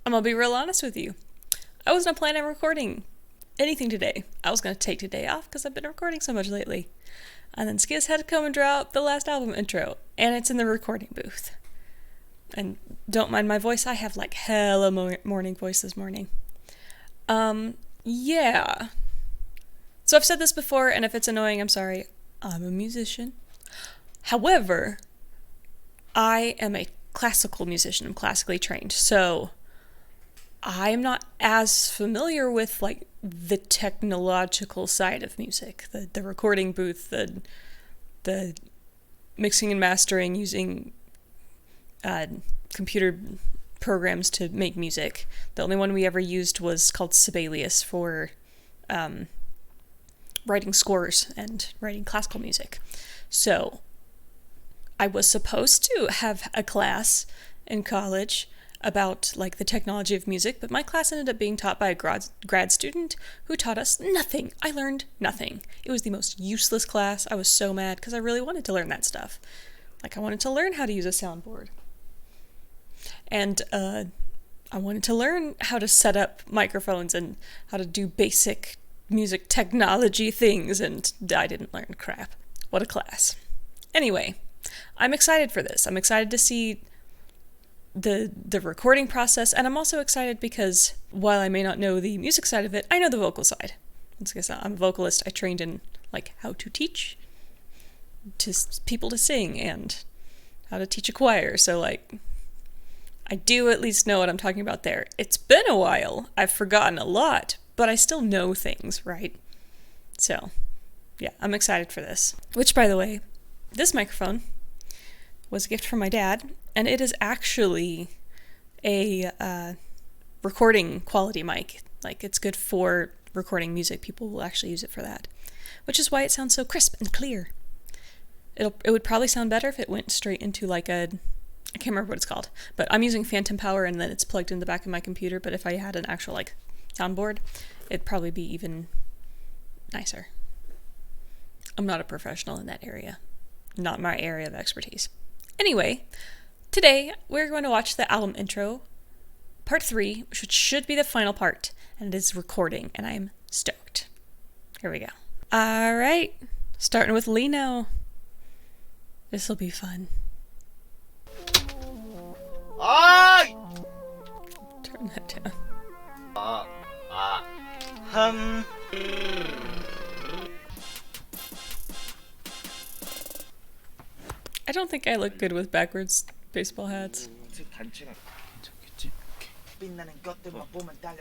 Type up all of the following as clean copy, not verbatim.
I'm gonna be real honest with you. I was not planning on recording anything today. I was gonna take today off because I've been recording so much lately. And then Skiz had to come and drop the last album intro, and it's in the recording booth. And don't mind my voice, I have like hella morning voice this morning. Yeah. So I've said this before, and if it's annoying, I'm sorry. I'm a musician. However, I am a classical musician. I'm classically trained, so I'm not as familiar with like the technological side of music, the recording booth, the mixing and mastering using computer programs to make music. The only one we ever used was called Sibelius for writing scores and writing classical music. So I was supposed to have a class in college about like the technology of music, but my class ended up being taught by a grad student who taught us nothing. I learned nothing. It was the most useless class. I was so mad because I really wanted to learn that stuff. Like I wanted to learn how to use a soundboard. And I wanted to learn how to set up microphones and how to do basic music technology things, and I didn't learn crap. What a class. Anyway, I'm excited for this. I'm excited to see the recording process, and I'm also excited because while I may not know the music side of it, I know the vocal side. I'm a vocalist. I trained in like how to teach to people to sing and how to teach a choir. So like I do at least know what I'm talking about there. It's been a while. I've forgotten a lot, but I still know things, right? So yeah, I'm excited for this. Which, by the way, this microphone was a gift from my dad, and it is actually a recording quality mic. Like, it's good for recording music. People will actually use it for that, which is why it sounds so crisp and clear. It would probably sound better if it went straight into like I can't remember what it's called, but I'm using phantom power and then it's plugged in the back of my computer, but if I had an actual like soundboard, it'd probably be even nicer. I'm not a professional in that area. Not my area of expertise. Anyway, today we're going to watch the album intro, part 3, which should be the final part, and it is recording, and I'm stoked. Here we go. Alright, starting with Lino. This'll be fun. Turn that down. I don't think I look good with backwards baseball hats.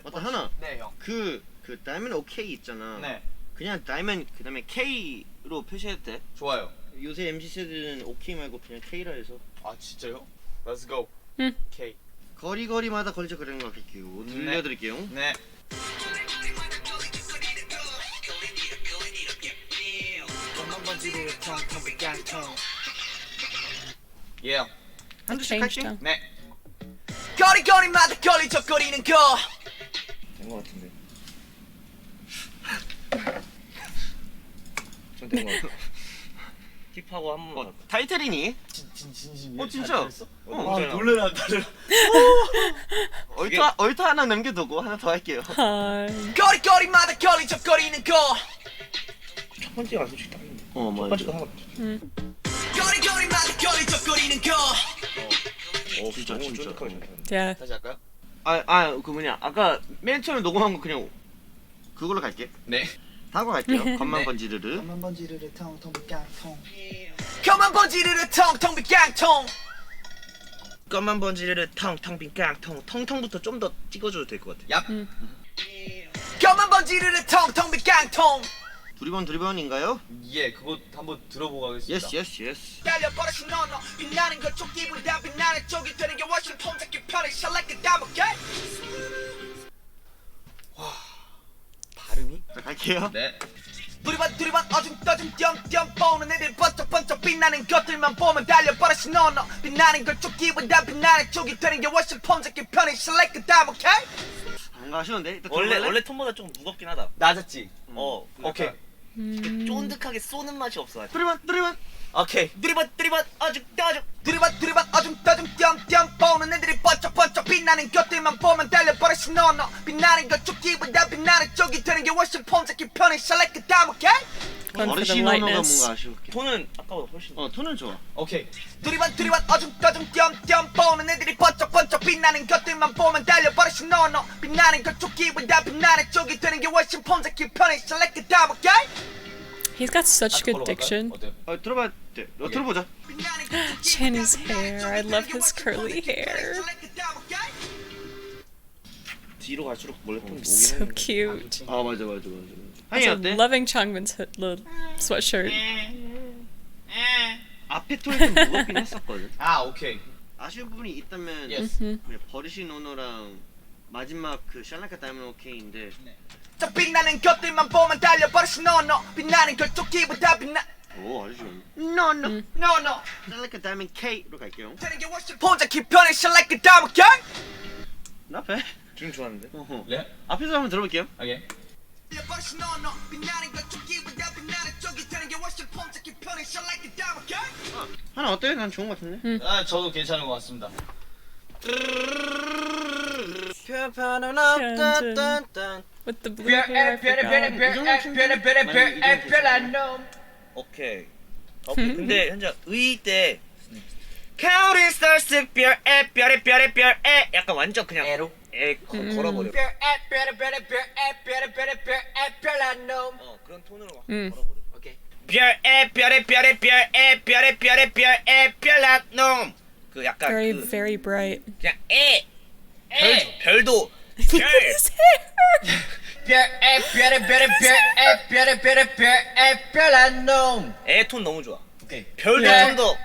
맞다 현아. 네 형. 그 다이면 OK 있잖아. 네. 그냥 다이면 그다음에 K로 표시해도 돼? 좋아요. 요새 MC들은 OK 말고 그냥 K라 해서. 아 진짜요? Let's go. 응. K. 거리마다 걸쳐 그런 거 할게요. 들려드릴게요. 네. 예. 한 줄씩 Changed 할게. tone. 네. 거리마다 걸리적거리는 거 된거 같은데. 좀 된 거 같아. 팁하고 한 번. 타이틀이니? 진심이야? 진짜? 아 놀래라 놀래라. 얼타 하나 남겨두고 하나 더 할게요. Hi. 거리마다 걸리적거리는 거 첫 번째가 솔직히 딱. 맞아. 첫 번째가 하나. 거리마다 걸리적거리는 거 진짜. Yeah. 다시 할까요? 그 뭐냐 아까 맨 처음에 녹음한 거 그냥 그걸로 갈게. 네. 하고 갈게요. 겉만 네. 번지르르. 가만 번지르르 텅텅 비깡통 가만 번지르르 텅텅 비깡통 겉만 번지르르 텅텅 빈 깡통. 텅텅부터 좀 더 찍어줘도 될 것 같아. 얍. 가만 번지르르 텅텅 비깡통 두리번인가요? 예, 그거 한번 들어보고 가겠습니다. 예스. 달려버릇이 너 빛나는 것 쪽기보다 빛나는 쪽이 되는 게 훨씬 폼 잡기 편해 Shall like a diamond gate 발음이? 자 갈게요. 네. 두리번 어중떠중 띄엄띄엄 보는 애들 번쩍번쩍 빛나는 것들만 보면 달려버릇이 너 빛나는 것 쪽기보다 빛나는 쪽이 되는 게 훨씬 폼 잡기 편해 Shall like a diamond gate 뭔가 아쉬운데? 일단 원래 들어볼래? 톤보다 좀 무겁긴 하다. 낮았지? 오케이. Mm. 쫀득하게 쏘는 맛이 없어. 두리번. 오케이. 드리번 아죽 두리번 어중떠중 띄엄띄엄 보는 애들이 번쩍번쩍 빛나는 빛나는 것들만 보면 달려버리시 너너 빛나는 것 쪽기보다 빛나는 쪽이 되는 게 훨씬 폼잡기 편해 Select the dime, okay? Going for the 어르신 언어가 lightness. 뭔가 아쉬울게. 톤은 아까보다 훨씬. 톤은 좋아. 오케이. 두리번 어중떠중 띄엄띄엄 보는 애들이 번쩍번쩍 빛나는 것들만 보면 달려버리시 너너 빛나는 것 쪽기보다 빛나는 쪽이 되는 게 훨씬 폼잡기 편해 Select the dime, okay? He's got such good diction. 들어봐. 들어보자. Channy's hair. I love his curly hair. 뒤로 갈수록 원래 톤 오긴 So 해. cute. 아 맞아. 하이 Also, 어때? loving Changmin's little sweatshirt. 앞에 톤이 좀 무겁긴 했었거든. 아 오케이. 아쉬운 부분이 있다면 Yes. 그냥 버리신 오너랑 마지막 그 샬라카 다이몬드 오케이인데 저 빛나는 것들만 보면 달려버리시 너너 빛나는 것 쪽기보다 빛나 오 아주 좋네. 너너 샬라카 다이몬드 K로 갈게요. 되는 게 훨씬 폼잡기 편해 Select the dime, okay? 나 배. 지금 좋았는데. 네. 앞에서 한번 들어볼게요. 오케이. 달려버리시 너너 빛나는 것 쪽기보다 빛나는 쪽이 되는 게 훨씬 폼잡기 편해 Select the dime, okay? 하나 어때? 난 좋은 것 같은데. 아 저도 괜찮은 것 같습니다. With the blue hair, I forgot. 오케이. 근데 현재 의 때 Counting stars 별에 약간 완전 그냥 에로? 걸어버려. 그런 톤으로 막 걸어버려. 오케이. 별에 별난 놈. 그 약간 Very, 그 very bright. 그냥 별도 Look at his hair. 톤 너무 좋아. 오케이. 별도 좀 더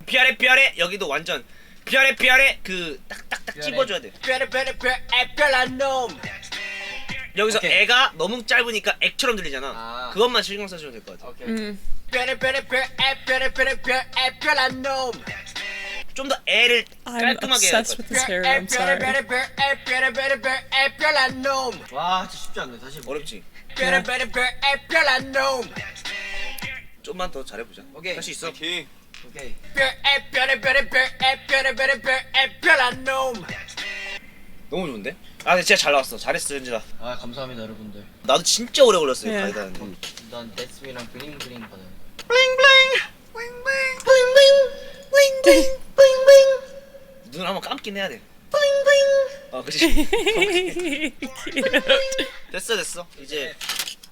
별 별에 여기도 완전 별에 그 딱딱딱 찝어줘야 돼. 여기서 오케이. 애가 너무 짧으니까 액처럼 들리잖아. 아. 그것만 신경 써주면 될 것 같아. 오케이. 좀 더 애를 I'm 깔끔하게 해야 obsessed 될 with 것 his hair. I'm sorry. 와 진짜 쉽지 않네. 다시 같아. 어렵지. 좀만 더 잘해보자. 오케이. 할 수 있어. 오케이. 너무 좋은데? 아 근데 진짜 잘 나왔어. 잘했어 현진아. 아 감사합니다 여러분들. 나도 진짜 오래 걸렸어요. 네. 가이드 하는데. 일단 데스미랑 블링블링 받아요. 눈 한번 감긴 해야 돼. 그치. Cute. 됐어. 이제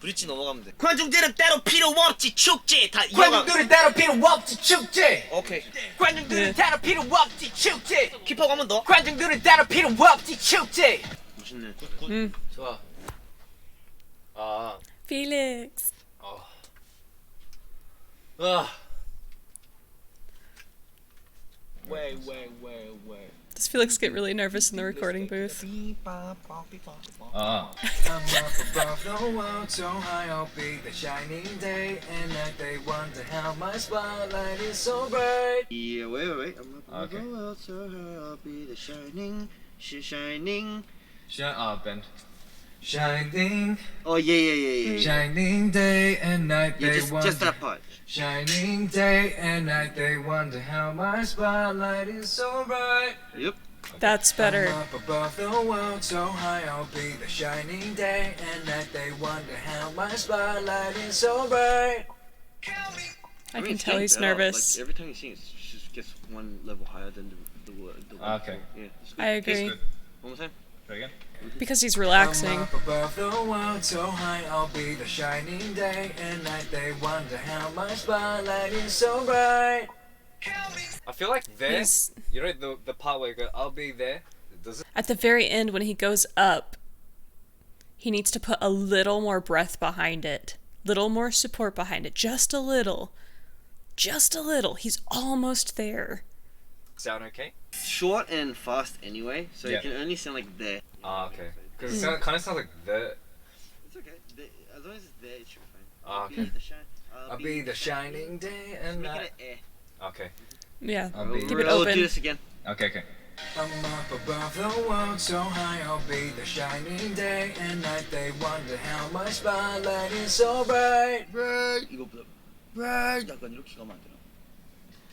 브릿지 넘어가면 돼. 관중들은 따로 필요 없지 축제 다 이어가. 관중들은 따로 필요 없지 축제 오케이. 관중들은 따로 필요 없지 축제 킵하고 한 번 더. 관중들은 따로 필요 없지 축제 멋있네. 좋아. 아. Felix. 아. Does Felix get really nervous in the recording booth? 아. I'm up above the world, so high I'll be the shining day and night. They wonder how my spotlight is so bright. Yeah, wait. I'm up Okay. above the world, so high I'll be the shining. 밴드. Shining, Oh yeah. shining day and night. Yeah, They just wonder. that part. Shining day and night. They wonder how my spotlight is so bright. Yep. That's better. I'm up above the world, so high I'll be the shining day and night. They wonder how my spotlight is so bright. I can it's tell getting he's better. nervous. Like, every time you sing, it just gets one level higher than the one Okay. before. Yeah. It's good. I agree. One more time. Try again. Because he's I'm relaxing. up above the world, so high I'll be the shining day and night. They wonder how my spotlight is so bright. I feel like there, He's you know, the part where you go, I'll be there. Does it? at the very end when he goes up. He needs to put a little more breath behind it, little more support behind it, just a little. He's almost there. Sound okay? Short and fast anyway, so Yeah. you can only sound like there. Ah, okay. Because it kind of sounds like the. It's okay. As long as it's there, it should be fine. Ah, I'll be okay. the shine. I'll be the shining day and Make night. it an Okay. Yeah. I'll be. Keep it I'll open. do this again. Okay. I'm up above the world, so high I'll be the shining day and night. They wonder how my spotlight is so bright. Bright 이거보다 bright 약간 이렇게 가면 안 되나?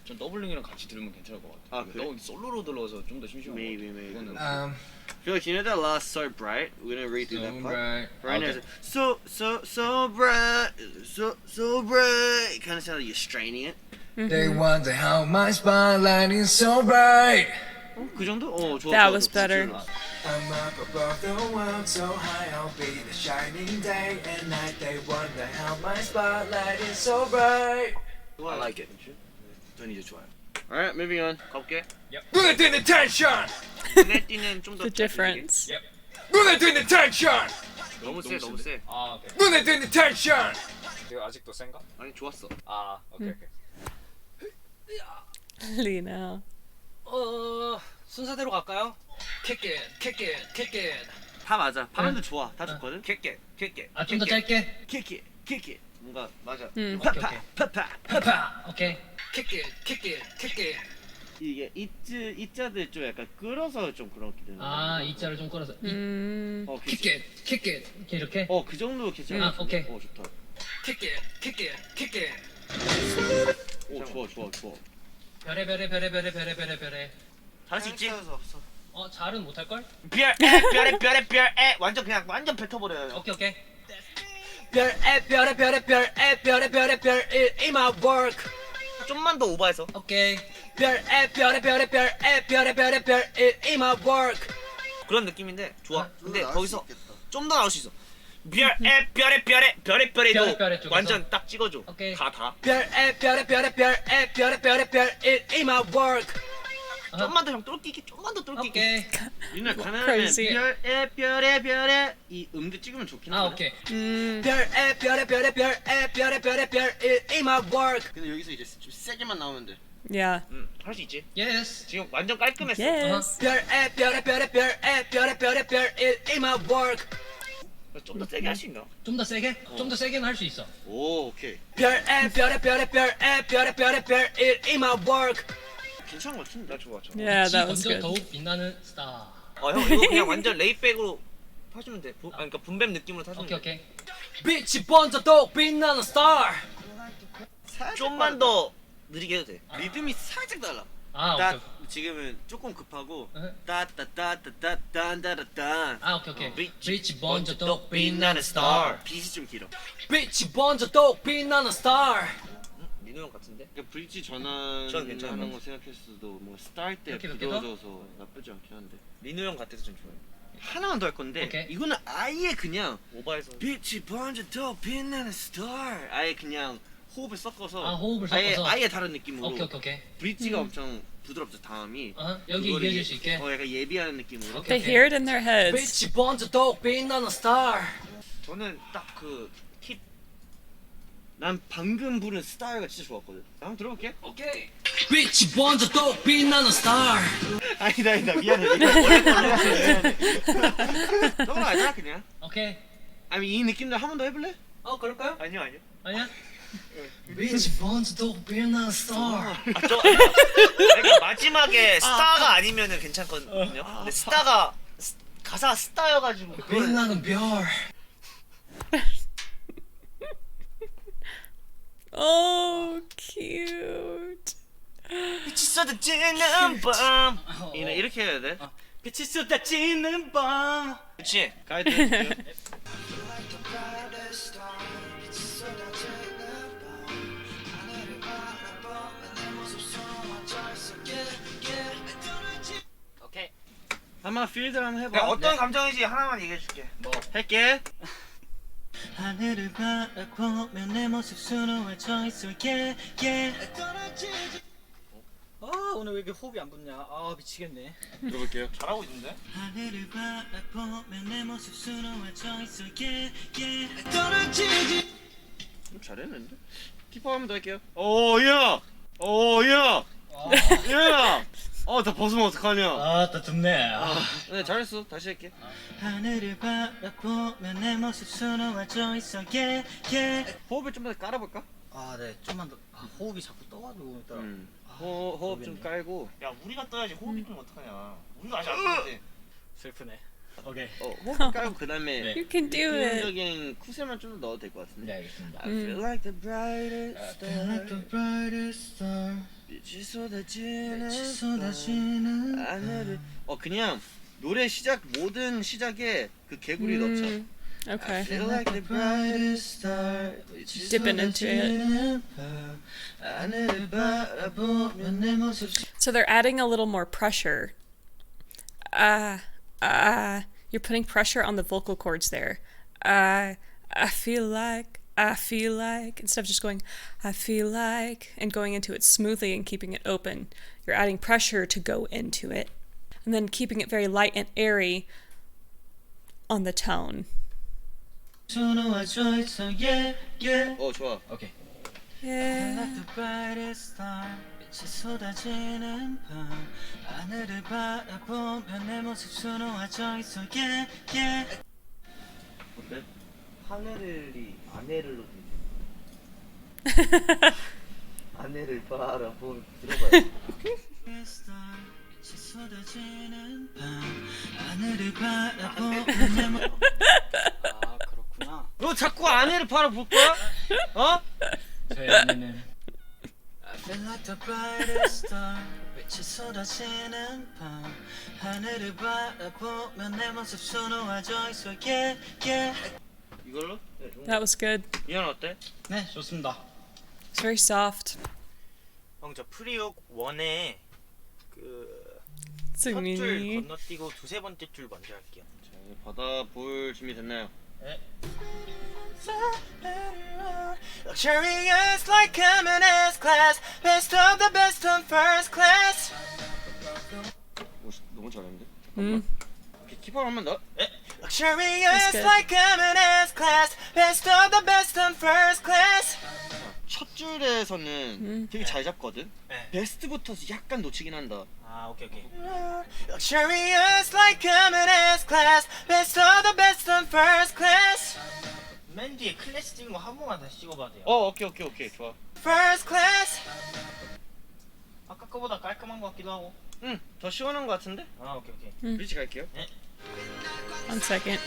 전 더블링이랑 같이 들으면 괜찮을 것 같아. 아, 그래? 너무 솔로로 들어서 좀 더 심심한 것 Maybe, 같아. maybe. 이거는 Um, Felix, you know that last so bright? We're gonna read through that part. Right. Right now, it's so bright, so bright. It kind of sounds like you're straining it. they wonder how my spotlight is so bright. 그 정도? 좋아. That 좋아, was 좋아. better. I'm up above the world, so high I'll be the shining day and night. They wonder how my spotlight is so bright. I like it. 전 이제 좋아요. Alright, moving on. 가볼게. 눈에 띄는 텐션. 눈에 띄는 좀더 The difference. 눈에 띄는 텐션. 너무 너무 세. 아, 오케이. 눈에 띄는 텐션. 이거 아직도 센가? 아니 좋았어. 아, 오케이. Lena. 순서대로 갈까요? Kick it, kick it, kick it. 다 맞아. 발음도 좋아. 다 좋거든. 킥게. 아, 좀 더 짧게. 킥게. 뭔가 맞아. 음. 파파. 파파. 오케이. Kick it, kick it, kick it. 이게 이자들 좀 약간 끌어서 좀 그렇게 되는. 아, 이자를 좀 끌어서. Kick it, kick it. 이렇게. 그 정도 괜찮아. 아, 오케이. 좋다. Kick it, kick it, kick it. 좋아. 별에. 잘할 수 있지? 잘은 못할 걸? 별에 완전 그냥 완전 뱉어버려요. 오케이. 별에 in my work. 좀만 더 오버해서. 오케이. 별에 in my work. 그런 느낌인데 좋아. 근데 거기서 좀 더 나올 수 있어. 별에도 쪽에서? 완전 딱 찍어줘. 오케이. 다. 별에 in my work. 좀만 더 형 똘끼기 좀만 더 똘끼기. 오케이. 유나 가능하면 Crazy. 별에 이 음도 찍으면 좋긴 아, 하거든. 오케이. 별에 in my work. 근데 여기서 이제 좀 세게만 나오면 돼. Yeah. 할 수 있지. 예스. 지금 완전 깔끔했어. Yes. in my work. 좀 더 세게 할 수 있나? 좀 더 세게? 좀 더 세게는 할 수 있어. 오, 오케이. 별에 in my work. 괜찮은 것 같은데. 나 좋아. Yeah, that was 먼저 good. 더욱 빛나는 스타. 형 이거 그냥 완전 레이백으로 타주면 돼. 그러니까 분뱀 느낌으로 타주면 돼. 오케이. 빛이 번져도 빛나는 star. 좀만 더 느리게 해도 돼. 리듬이 살짝 달라. 아, 딱 오케이. 지금은 조금 급하고 응. 따따따따따따따따. 아, 오케이. 빛이 먼저 또 또 빛나는 스타. 빛이 좀 길어. 빛이 번져도 빛나는 star. 민호 형 같은데? 그러니까 브릿지 전환 전 괜찮아. 하는 거 생각했어도 뭐 스타일 때 이렇게 몇 개 더? 부드러워져서 나쁘지 않긴 한데. 민우 형 같아서 좀 좋아요. 하나만 더 할 건데 오케이. 이거는 아예 그냥 오바해서. 빛이 번져도 빛나는 스타. 아예 그냥 호흡을 섞어서 아, 호흡을 섞어서. 아예 다른 느낌으로. 오케이. 브릿지가 엄청 부드럽죠. 다음이 여기 그거를 이겨질 수 있게. 약간 예비하는 느낌으로. 오케이. They hear it in their heads. 빛이 번져도 빛나는 star. 저는 딱 그 팁. 난 방금 부른 스타일가 진짜 좋았거든. 한번 들어볼게. 오케이. 빛이 번져도 빛나는 star. 아니다 미안해. 이거 원래 걸로 미안해. 너무 알잖아 그냥. 오케이. 아니 이 느낌도 한 번 더 해볼래? 그럴까요? 아니요. 아니야? 빛이 번져도 빛나는 star. 그러니까 마지막에 스타가 아니면은 괜찮거든요. 근데 스타가 가사 스타여가지고 그걸 빛나는 별. Oh, cute. 빛이 쏟아지는 밤. 이렇게 해야 돼. 빛이 쏟아지는 밤. 그렇지. 가이드 해줄게요. 오케이. 한번 필드 한번 해봐. 네. 어떤 감정인지 하나만 얘기해줄게. 뭐. 할게. 하늘을 바라보면 내 모습 수놓아져 있어 yeah yeah 오늘 왜 이렇게 호흡이 안 붙냐? 미치겠네. 들어볼게요. 잘하고 있는데? 하늘을 바라보면 내 모습 수놓아져 있어 yeah yeah 떨어지지 잘했는데? 키퍼 한번 더 할게요. 오야! 야! 다 벗으면 어떡하냐. 아따 덥네. 네, 잘했어. 다시 할게. 하늘을 바라보면 내 모습 수놓아져 있어 yeah yeah 호흡을 좀 더 깔아볼까? 네. 좀만 더. 호흡이 자꾸 떠가지고 있더라. 호흡 좀 깔고. 야 우리가 떠야지 호흡이 뜨면 어떡하냐. 우리가 아직 안 떠는데. 슬프네. 오케이. 호흡 깔고 그 다음에 네. You can do it. 기본적인 쿠세만 좀 더 넣어도 될 것 같은데. 네, 알겠습니다. I feel like the brightest Like the star. brightest star 빛이 쏟아지는 쏟아지는 하늘을. 그냥 노래 시작 모든 시작에 그 개구리 넣자. I Okay. feel like the brightest star. 빛이 Dipping into it. 하늘을 바라보면 내 모습. So they're adding a little more pressure. You're putting pressure on the vocal cords there. I feel like, instead of just going, I feel like, and going into it smoothly and keeping it open, you're adding pressure to go into it. And then keeping it very light and airy on the tone. 수놓아져 있어 yeah yeah 좋아. 오케이. Yeah. Like the brightest star 빛이 쏟아지는 밤 하늘을 바라보면 내 모습 수놓아져 있어 yeah yeah 어때? 하늘이 아내를로 아내를 바라보면 들어봐요. star 빛이 쏟아지는 밤 하늘을 바라보면 내 모습 그렇구나. 너 자꾸 아내를 바라볼 거야? 저희 아내는 I feel like the brightest star 빛이 쏟아지는 밤 하늘을 바라보면 내 모습 수놓아져 있어 yeah yeah 이걸로? That was good. 이현 어때? 네, 좋습니다. It's very soft. 형 저 프리옥 1에 그 첫 줄 승민이. 건너뛰고 두세 번째 줄 먼저 할게요. 자, 받아볼 준비 됐나요? Luxurious like coming S class best of the best on first class 너무 잘했는데? 음. 키퍼 한번 더. Luxurious good. like coming S class best of the best on first class 첫 줄에서는 되게 잘 잡거든. 네. 베스트부터 약간 놓치긴 한다. 오케이. Luxurious like coming S class best of the best on first class 맨 뒤에 클래스 찍은 거 한 번만 다시 찍어봐도 돼요. 오케이 좋아. first class 아까 거보다 깔끔한 것 같기도 하고. 더 시원한 것 같은데? 오케이. 브릿지 갈게요. 1 second.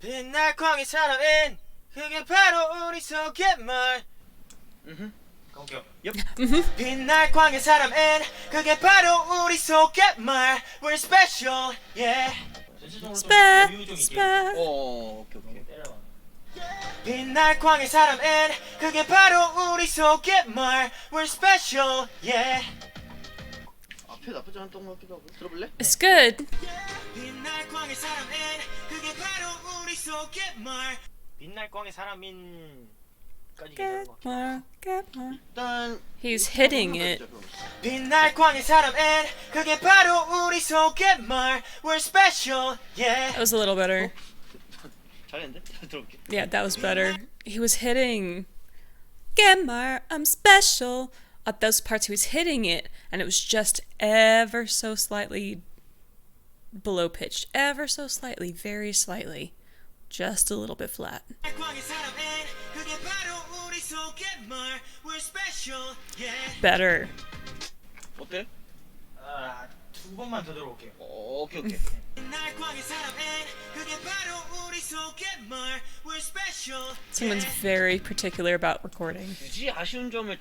빛날 광의 사람은 그게 바로 우리 속의 말 갈게요. 빛날 광의 사람은 그게 바로 우리 속의 말 We're special yeah 전체적으로 좀 Spa, 여유 좀 있게. spa. 오케이. 때려봐. 빛날 광의 사람은 그게 바로 우리 속의 말 We're special yeah 앞에 나쁘지 않았던 것 같기도 하고. 들어볼래? It's good. 빛날 광의 사람은 그게 바로 우리 속의 말 빛날 광의 사람인까지 Get 괜찮은 것 같아. more, get more. 일단 He's hitting it. 빛날 광의 사람은 그게 바로 우리 속의 말 We're special yeah That was a little better. 잘했는데? 들어볼게. Yeah, that was better. He was hitting. Get more, I'm special. At those parts, he was hitting it, and it was just ever so slightly below pitched. Ever so slightly, very slightly. Just a little bit flat. 광의 사람은 그게 바로 우리 속의 말 We're special yeah Better. 어때? 두 번만 더 들어볼게요. 오케이. 빛날 광의 사람은 그게 바로 우리 속의 말 We're special Someone's very particular about recording. 굳이 아쉬운 점을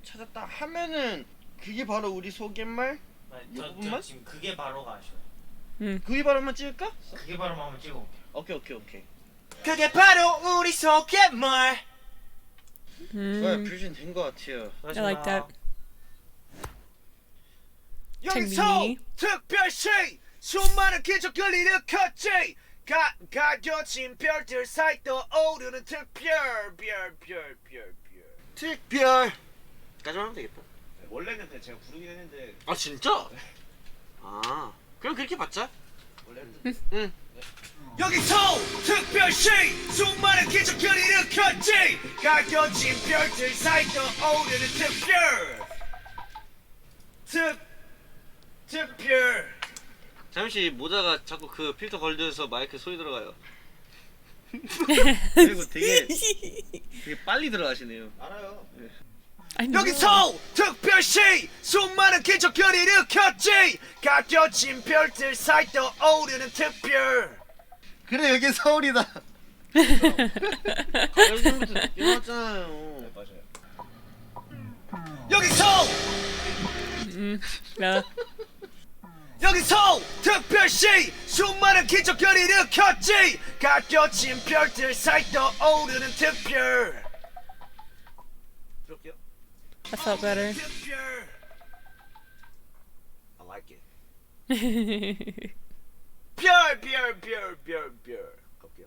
찾았다 하면은 그게 바로 우리 속갯말? 저 지금 그게 바로가 아쉬워요. 그게 바로만 찍을까? 그게 바로만 한번 찍어볼게요. 오케이. 그게 바로 우리 속의 말 좋아요. 퓨전 된 것 같아요. I like that. 여기서 창민이. 특별시 수많은 기적을 일으켰지 가려진 별들 사이 떠오르는 특별 까지만 하면 되겠다. 원래는 제가 부르긴 했는데 아 진짜? 그럼 그렇게 받자. 원래는 응. 여기서 특별시 수많은 기적을 일으켰지 가려진 별들 사이 떠오르는 특별 잠시 모자가 자꾸 그 필터 걸려서 마이크 소리 들어가요. 그리고 되게 빨리 들어가시네요. 알아요. I know. 여기서 특별시 수많은 기적을 일으켰지 가려진 별들 사이 떠오르는 특별 그래 여기 서울이다. 가요제부터 늦게 나왔잖아요. 맞아요. 여기서 Yeah. 여기서 특별시 수많은 기적을 일으켰지 가려진 별들 사이 떠오르는 특별 들을게요. I felt better. 특별 I like it. 별 가볼게요.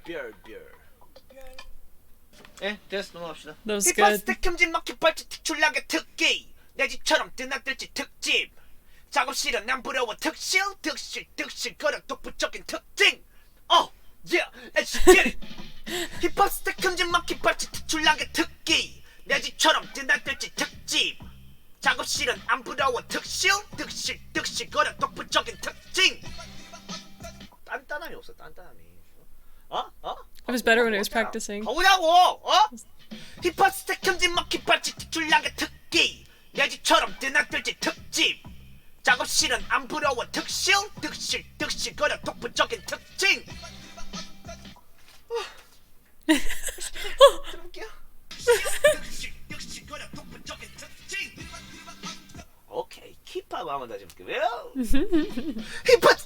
별 예, 됐어 넘어갑시다. That was 힙합 good. 스택 흠집 막힌 발짓 특출나게 특기 내 집처럼 뜨나들지 특집 작업실은 난 부러워 특실 거려 독보적인 특징 yeah let's get it 힙합 스택 흠집 막힌 발짓 특출나게 특기 내 집처럼 뜨나들지 특집 작업실은 안 부러워 특실 거려 독보적인 특징 단단함이 없어 단단함이 It was better when it was practicing. 가보자고 힙합 스택 흠집 막힌 발짓 특출나게 특기 내 집처럼 뜨나들지 특집 작업실은 안 부러워 특실 거려 독보적인 특징 들어볼게요 특실 거려 독보적인 특징 오케이 힙합 한번 다시 해볼게요 힙합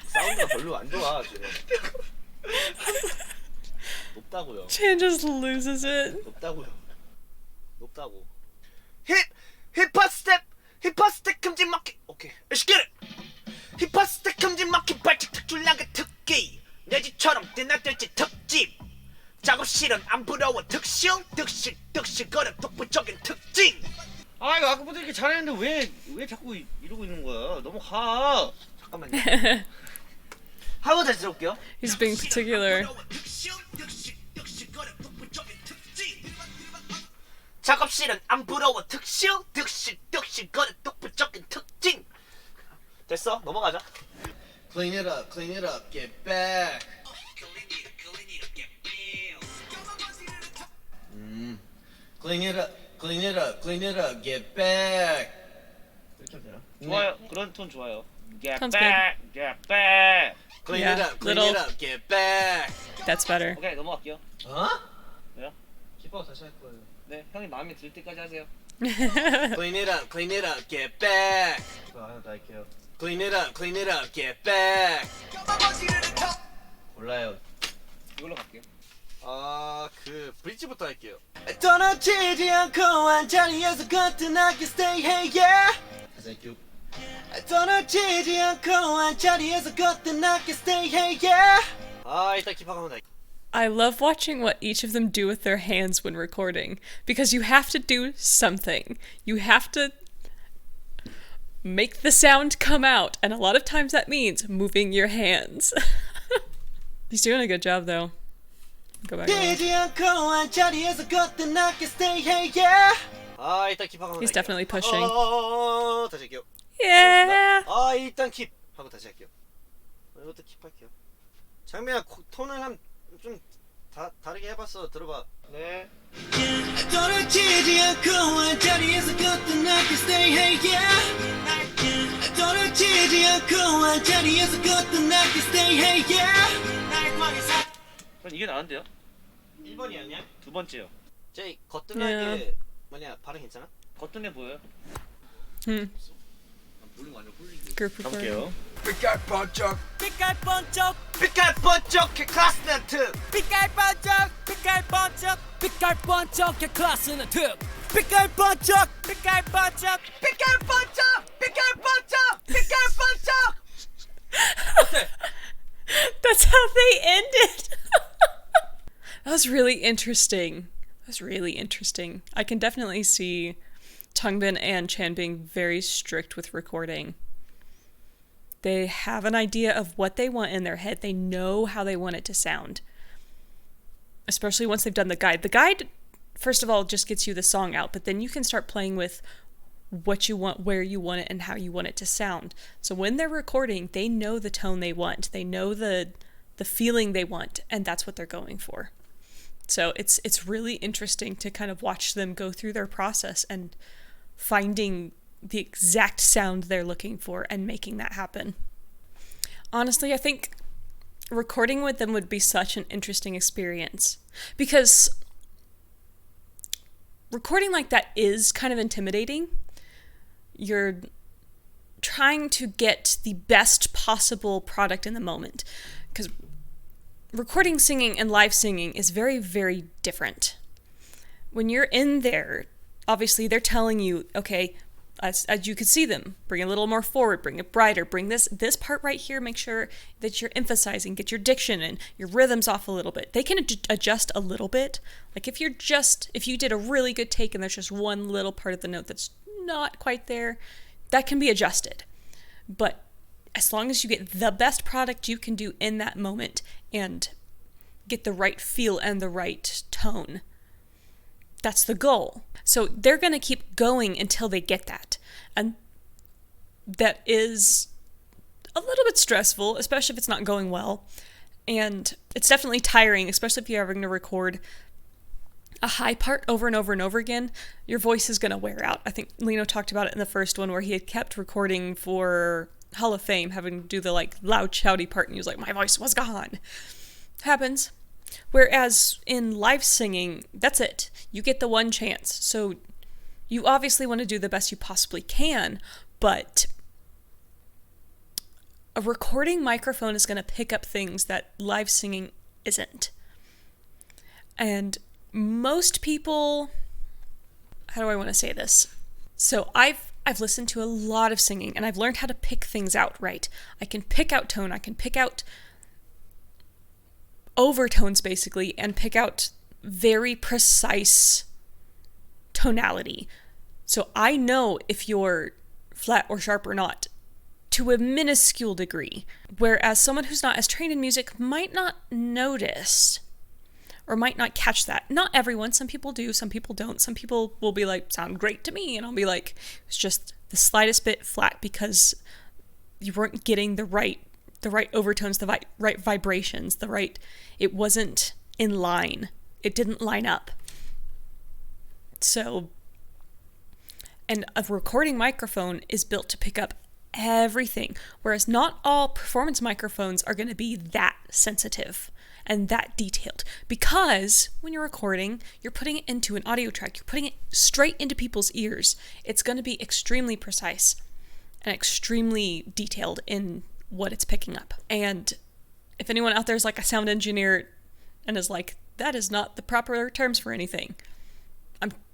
사운드가 별로 안 좋아 지금. 높다고요. Chan just loses it. 높다고. 힙합 스텝 흠집 막힌 오케이 let's get it 힙합 스텝 흠집 막힌 발짓 특출나게 특기 내 집처럼 뜨나들지 특집 작업실은 안 부러워 특실 거려 독보적인 특징 아 이거 아까부터 이렇게 잘했는데 왜 자꾸 이러고 있는 거야? 넘어가. 잠깐만요 한번 다시 들어볼게요 He's being particular. 작업실은 안 부러워 특실 거려 독보적인 특징 됐어 넘어가자 Clean it up, get back. Clean it up, get back. 이렇게 하면 되나? 좋아요. 그런 톤 좋아요. Get Sounds back, get back. Clean Yeah, it up, little- get back. That's better. 오케이 넘어갈게요. 어? 왜요? 힙합 다시 할 거예요. 네, 형이 마음에 들 때까지 하세요. Clean it up, get back. 이거 하나 더 할게요. Clean it up, get back. 몰라요. 이걸로 갈게요. 그 브릿지부터 할게요. 떠나지지 않고 한 자리에서 거뜬하게 stay hey yeah 다시 할게요. 떠나지지 않고 한 자리에서 거뜬하게 stay hey yeah 일단 힙합 한번 할게요. I love watching what each of them do with their hands when recording because you have to do something. You have to make the sound come out, and a lot of times that means moving your hands. He's doing a good job though. Go back. 지지 않고 한 자리에서 거뜬하게 stay hey yeah 일단 킵 한번 He's 할게요. definitely pushing. 다시 할게요. Yeah. 일단 킵 하고 다시 할게요. 이것도 킵 할게요. 장미야 톤을 좀 다르게 해봤어. 들어봐. 네. 떨어지지 않고 한 자리에서 거뜬하게 stay hey yeah 떨어지지 않고 한 자리에서 거뜬하게 stay hey yeah 전 이게 나은데요? 1번이었냐? 두 번째요. 제이 거뜬하게 뭐냐 발음 괜찮아? 거뜬해 보여요. 볼륨 완전 홀리게. Group recording. 가볼게요. 빛깔 번쩍해 클래스는 특 빛깔 번쩍 That's how they ended. That was really interesting. That's really interesting. I can definitely see Tungbin and Chan being very strict with recording. They have an idea of what they want in their head. They know how they want it to sound. Especially once they've done the guide. The guide, first of all, just gets you the song out, but then you can start playing with what you want, where you want it, and how you want it to sound. So when they're recording, they know the tone they want. They know the feeling they want, and that's what they're going for. So it's really interesting to kind of watch them go through their process and finding the exact sound they're looking for and making that happen. Honestly, I think recording with them would be such an interesting experience, because recording like that is kind of intimidating. You're trying to get the best possible product in the moment, because recording singing and live singing is very, very different. When you're in there, obviously they're telling you, okay, as you can see them, bring it a little more forward, bring it brighter, bring this part right here, make sure that you're emphasizing, get your diction and your rhythms off a little bit. They can adjust a little bit. Like if you did a really good take and there's just one little part of the note that's not quite there, that can be adjusted. But as long as you get the best product you can do in that moment and get the right feel and the right tone, that's the goal. So they're going to keep going until they get that. And that is a little bit stressful, especially if it's not going well. And it's definitely tiring, especially if you're having to record a high part over and over and over again. Your voice is going to wear out. I think Lino talked about it in the first one where he had kept recording for Hall of Fame, having to do the like loud shouty part, and he was like, my voice was gone. Happens. Whereas in live singing, that's it. You get the one chance. So you obviously want to do the best you possibly can, but a recording microphone is going to pick up things that live singing isn't. And most people, how do I want to say this? So I've listened to a lot of singing, and I've learned how to pick things out right. I can pick out tone, I can pick out overtones basically, and pick out very precise tonality. So I know if you're flat or sharp or not to a minuscule degree, whereas someone who's not as trained in music might not notice or might not catch that. Not everyone. Some people do, some people don't. Some people will be like, sound great to me, and I'll be like, it's just the slightest bit flat because you weren't getting the right overtones, the right vibrations, it wasn't in line. It didn't line up. So, and a recording microphone is built to pick up everything, whereas not all performance microphones are going to be that sensitive and that detailed, because when you're recording, you're putting it into an audio track, you're putting it straight into people's ears. It's going to be extremely precise and extremely detailed in what it's picking up. And if anyone out there is like a sound engineer and is like, that is not the proper terms for anything,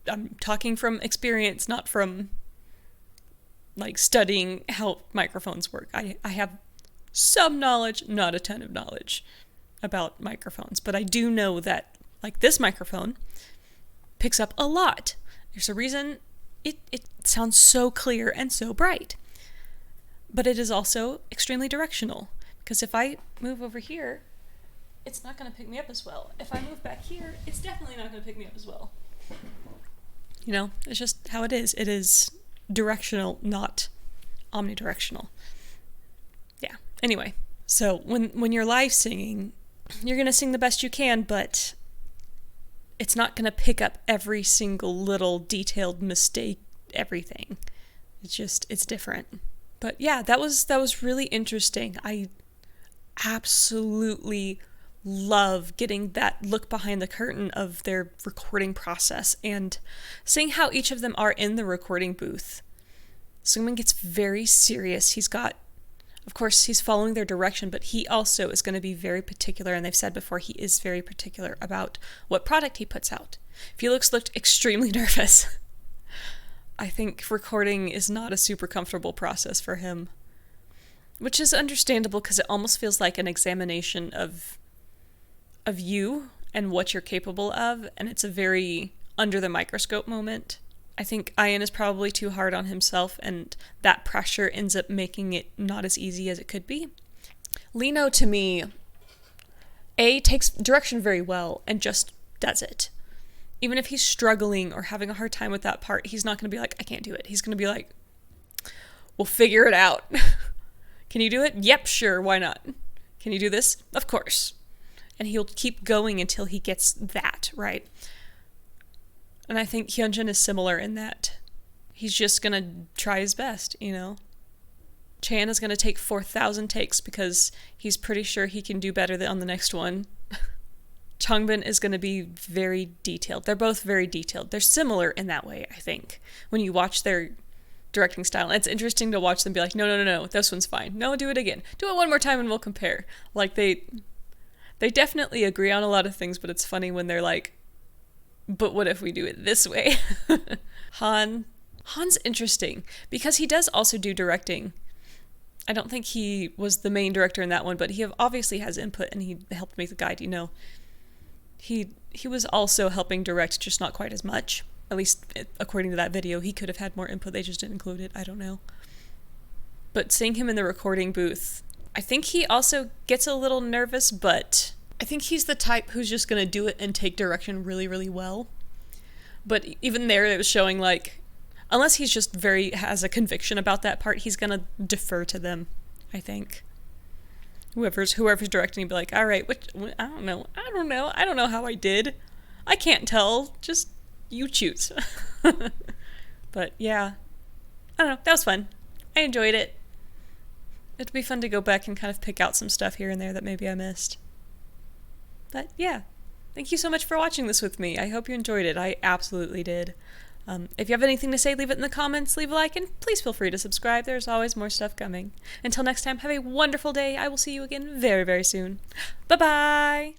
I'm talking from experience, not from like studying how microphones work. I have some knowledge, not a ton of knowledge about microphones, but I do know that like this microphone picks up a lot. There's a reason it sounds so clear and so bright. But it is also extremely directional, because if I move over here, it's not going to pick me up as well. If I move back here, it's definitely not going to pick me up as well. You know, it's just how it is. It is directional, not omnidirectional. Yeah. Anyway, so when you're live singing, you're going to sing the best you can, but it's not going to pick up every single little detailed mistake, everything. It's different. But yeah, that was really interesting. I absolutely love getting that look behind the curtain of their recording process and seeing how each of them are in the recording booth. Someone gets very serious. Of course, he's following their direction, but he also is going to be very particular, and they've said before he is very particular about what product he puts out. Felix looked extremely nervous. I think recording is not a super comfortable process for him, which is understandable because it almost feels like an examination of you and what you're capable of, and it's a very under the microscope moment. I think Ian is probably too hard on himself, and that pressure ends up making it not as easy as it could be. Lino, to me, takes direction very well and just does it. Even if he's struggling or having a hard time with that part, he's not going to be like, I can't do it. He's going to be like, we'll figure it out. Can you do it? Yep, sure, why not? Can you do this? Of course. And he'll keep going until he gets that, right? And I think Hyunjin is similar in that he's just going to try his best, you know? Chan is going to take 4,000 takes because he's pretty sure he can do better on the next one. Changbin is going to be very detailed. They're both very detailed. They're similar in that way, I think. When you watch their directing style, it's interesting to watch them be like, no, this one's fine. No, do it again. Do it one more time and we'll compare. Like, they definitely agree on a lot of things, but it's funny when they're like, but what if we do it this way? Han's interesting because he does also do directing. I don't think he was the main director in that one, but he obviously has input and he helped make the guide, you know. He was also helping direct, just not quite as much. At least according to that video, he could have had more input, they just didn't include it, I don't know. But seeing him in the recording booth, I think he also gets a little nervous, but I think he's the type who's just going to do it and take direction really, really well. But even there, it was showing like, unless he's just has a conviction about that part, he's going to defer to them, I think. Whoever's directing, he'd be like, all right, I don't know how I did. I can't tell, just you choose. But yeah, I don't know, that was fun. I enjoyed it. It'd be fun to go back and kind of pick out some stuff here and there that maybe I missed. But yeah, thank you so much for watching this with me. I hope you enjoyed it. I absolutely did. If you have anything to say, leave it in the comments, leave a like, and please feel free to subscribe. There's always more stuff coming. Until next time, have a wonderful day. I will see you again very, very soon. Bye-bye!